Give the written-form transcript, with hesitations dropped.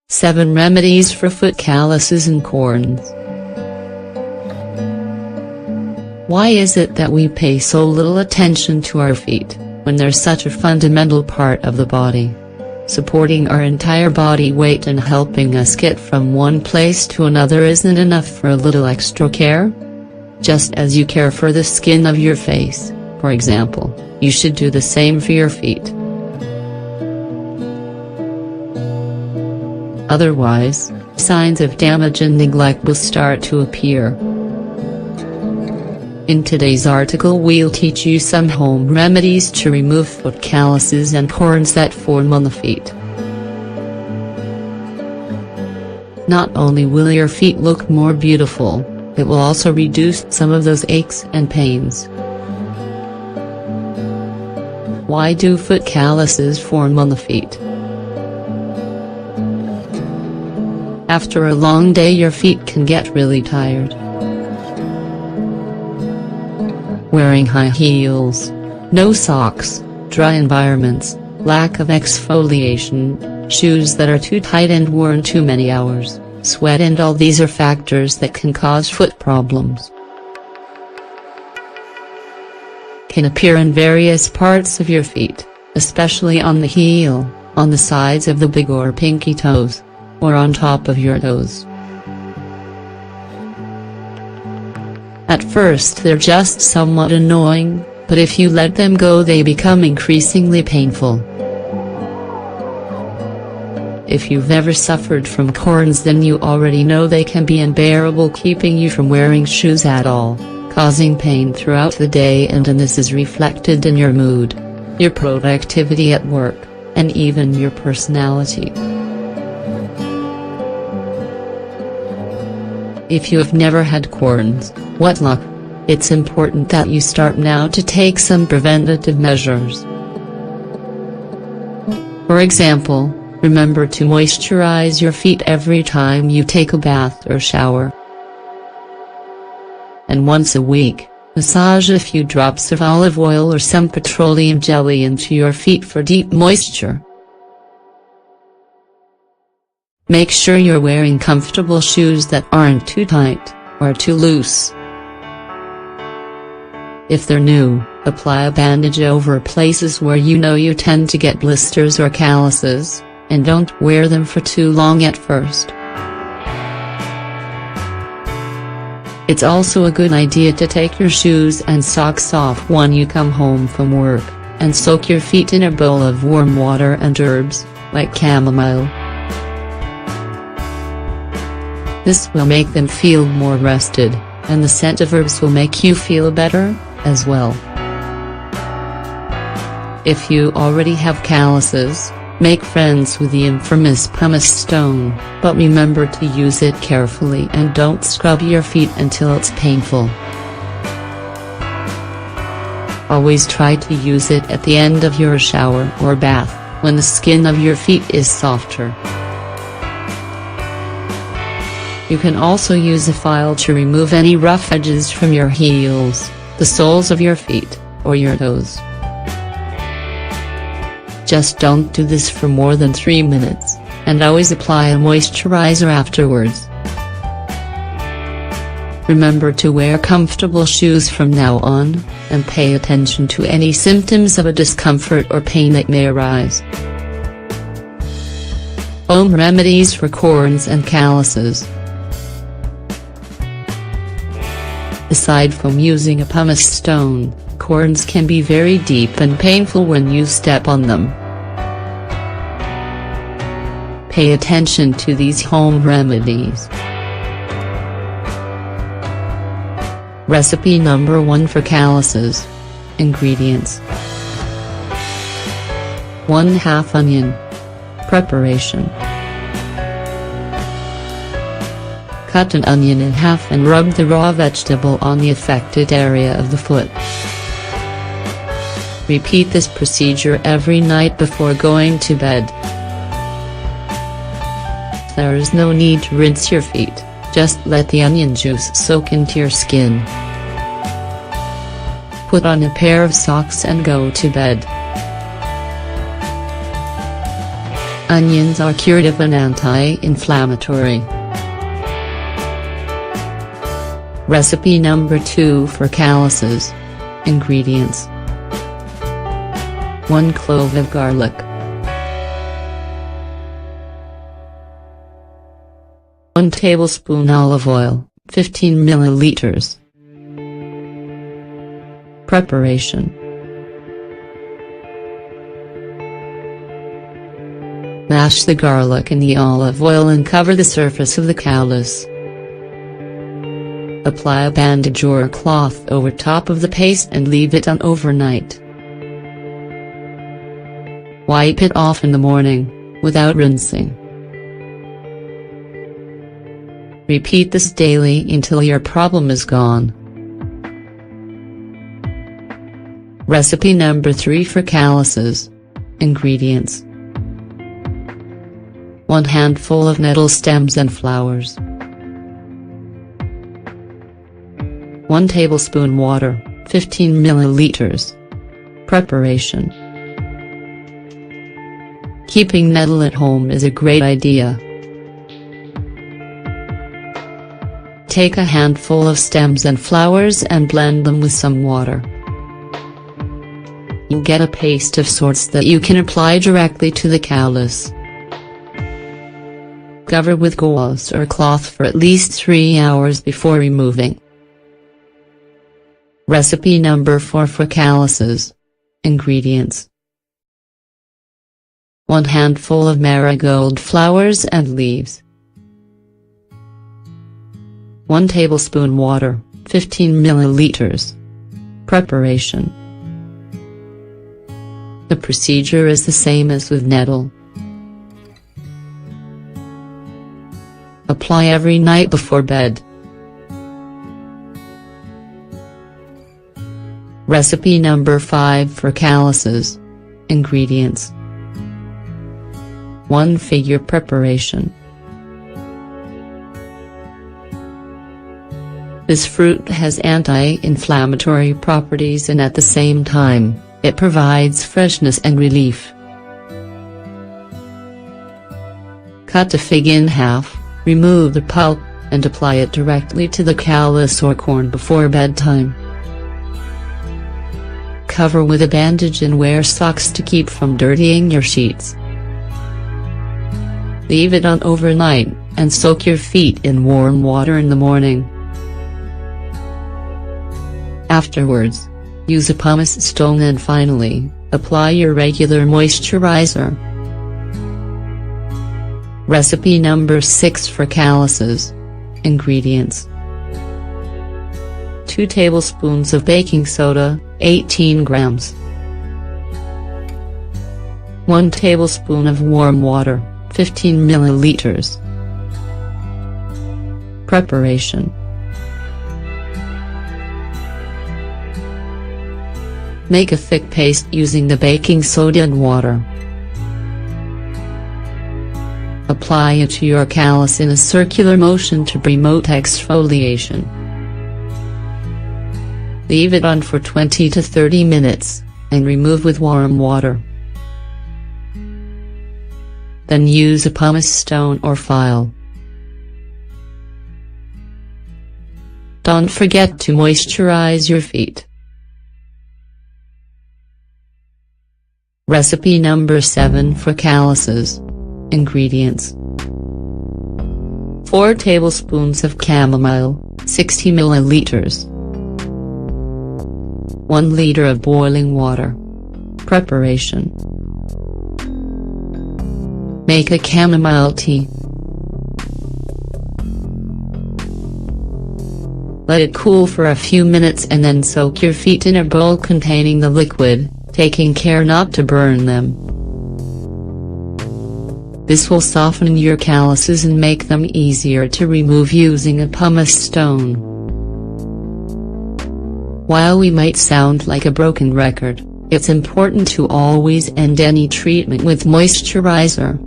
7 Remedies for Foot Calluses and Corns. Why is it that we pay so little attention to our feet, when they're such a fundamental part of the body, supporting our entire body weight and helping us get from one place to another isn't enough for a little extra care? Just as you care for the skin of your face, for example, you should do the same for your feet. Otherwise, signs of damage and neglect will start to appear. In today's article we'll teach you some home remedies to remove foot calluses and corns that form on the feet. Not only will your feet look more beautiful, it will also reduce some of those aches and pains. Why do foot calluses form on the feet? After a long day your feet can get really tired. Wearing high heels, no socks, dry environments, lack of exfoliation, shoes that are too tight and worn too many hours, sweat, and all these are factors that can cause foot problems. Can appear in various parts of your feet, especially on the heel, on the sides of the big or pinky toes, or on top of your toes. At first they're just somewhat annoying, but if you let them go they become increasingly painful. If you've ever suffered from corns then you already know they can be unbearable, keeping you from wearing shoes at all, causing pain throughout the day, and this is reflected in your mood, your productivity at work, and even your personality. If you have never had corns, what luck! It's important that you start now to take some preventative measures. For example, remember to moisturize your feet every time you take a bath or shower. And once a week, massage a few drops of olive oil or some petroleum jelly into your feet for deep moisture. Make sure you're wearing comfortable shoes that aren't too tight, or too loose. If they're new, apply a bandage over places where you know you tend to get blisters or calluses, and don't wear them for too long at first. It's also a good idea to take your shoes and socks off when you come home from work, and soak your feet in a bowl of warm water and herbs, like chamomile. This will make them feel more rested, and the scent of herbs will make you feel better, as well. If you already have calluses, make friends with the infamous pumice stone, but remember to use it carefully and don't scrub your feet until it's painful. Always try to use it at the end of your shower or bath, when the skin of your feet is softer. You can also use a file to remove any rough edges from your heels, the soles of your feet, or your toes. Just don't do this for more than 3 minutes, and always apply a moisturizer afterwards. Remember to wear comfortable shoes from now on, and pay attention to any symptoms of a discomfort or pain that may arise. Home remedies for corns and calluses. Aside from using a pumice stone, corns can be very deep and painful when you step on them. Pay attention to these home remedies. Recipe number 1 for calluses. Ingredients: 1/2 onion. Preparation: cut an onion in half and rub the raw vegetable on the affected area of the foot. Repeat this procedure every night before going to bed. There is no need to rinse your feet, just let the onion juice soak into your skin. Put on a pair of socks and go to bed. Onions are curative and anti-inflammatory. Recipe number 2 for calluses. Ingredients: 1 clove of garlic, 1 tablespoon olive oil, 15 milliliters. Preparation: mash the garlic in the olive oil and cover the surface of the callus. Apply a bandage or a cloth over top of the paste and leave it on overnight. Wipe it off in the morning, without rinsing. Repeat this daily until your problem is gone. Recipe number 3 for calluses. Ingredients: 1 handful of nettle stems and flowers, 1 tablespoon water, 15 milliliters. Preparation: keeping nettle at home is a great idea. Take a handful of stems and flowers and blend them with some water. You get a paste of sorts that you can apply directly to the callus. Cover with gauze or cloth for at least 3 hours before removing. Recipe number 4 for calluses. Ingredients: 1 handful of marigold flowers and leaves, 1 tablespoon water, 15 milliliters. Preparation: the procedure is the same as with nettle. Apply every night before bed. Recipe number 5 for calluses. Ingredients: 1 figure preparation. This fruit has anti-inflammatory properties and at the same time, it provides freshness and relief. Cut the fig in half, remove the pulp, and apply it directly to the callus or corn before bedtime. Cover with a bandage and wear socks to keep from dirtying your sheets. Leave it on overnight, and soak your feet in warm water in the morning. Afterwards, use a pumice stone and finally, apply your regular moisturizer. Recipe number 6 for calluses. Ingredients: 2 tablespoons of baking soda, 18 grams, 1 tablespoon of warm water, 15 milliliters. Preparation: make a thick paste using the baking soda and water. Apply it to your callus in a circular motion to promote exfoliation. Leave it on for 20 to 30 minutes, and remove with warm water. Then use a pumice stone or file. Don't forget to moisturize your feet. Recipe number 7 for calluses. Ingredients: 4 tablespoons of chamomile, 60 milliliters, 1 liter of boiling water. Preparation: make a chamomile tea. Let it cool for a few minutes and then soak your feet in a bowl containing the liquid, taking care not to burn them. This will soften your calluses and make them easier to remove using a pumice stone. While we might sound like a broken record, it's important to always end any treatment with moisturizer.